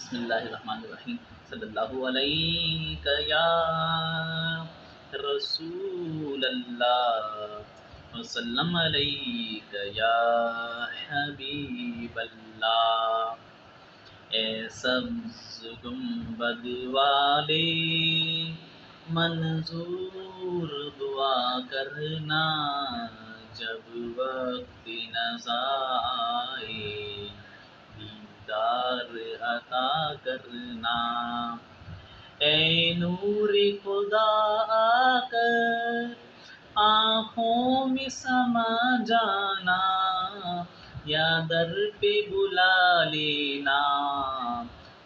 بسم اللہ الرحمن الرحیم صلی اللہ علیہ یا رسول اللہ وسلم علیک یا حبیب اللہ۔ اے سبز گنبد والے منظور دعا کرنا، جب وقت نزا آئے دیدار عطا کرنا۔ اے نور خدا آ کر آنکھوں میں سما جانا، یا در پہ بلا لینا،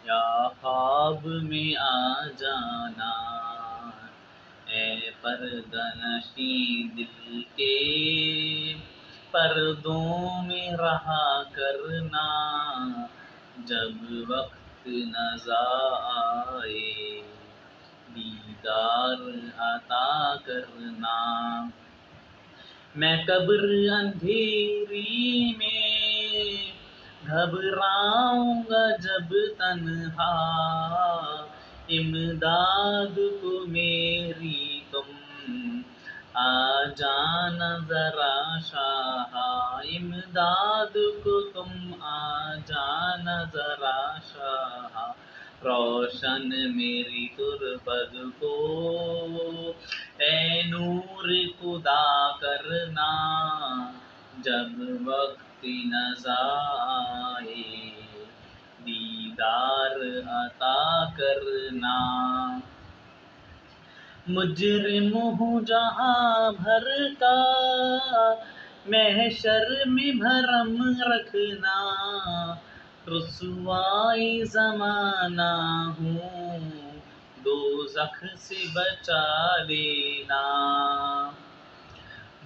یا خواب میں آ جانا۔ اے پردہ نشیں دل کے پردوں میں رہا کرنا، جب وقت نزا آئے دیدار عطا کرنا۔ میں قبر اندھیری میں گھبراؤں گا جب تنہا، امداد کو میری تم آ جانا ذرا شاہ، امداد کو تم آ جانا ذرا شاہ۔ روشن میری تربت کو اے نور خدا کرنا، جب وقت نزا آئے دیدار عطا کرنا۔ مجرم ہوں جہاں بھر کا محشر میں بھرم رکھنا، رسوائی زمانہ ہوں دوزخ سے بچا لینا۔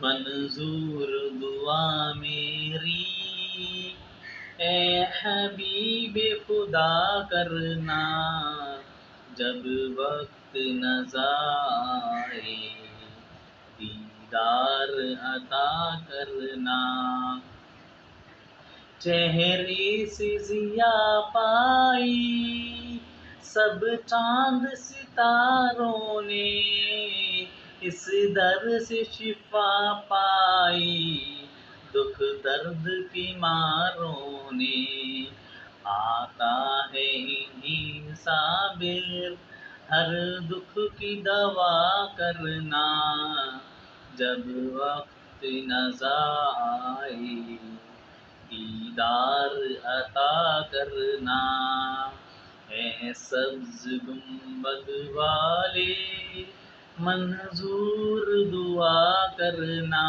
منظور دعا میری اے حبیب خدا کرنا، جب وقت نزا آئے دیدار عطا کرنا۔ چہرے سے ضیا پائی سب چاند ستاروں نے، اس در سے شفا پائی دکھ درد بیماروں نے۔ آتا ہے انہیں صابر ہر دکھ کی دوا کرنا، جب وقت نزا آئے دیدار عطا کرنا۔ اے سبز گنبد والے منظور دعا کرنا،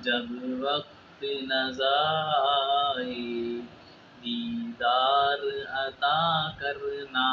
جب وقت نزا آئے دیدار عطا کرنا۔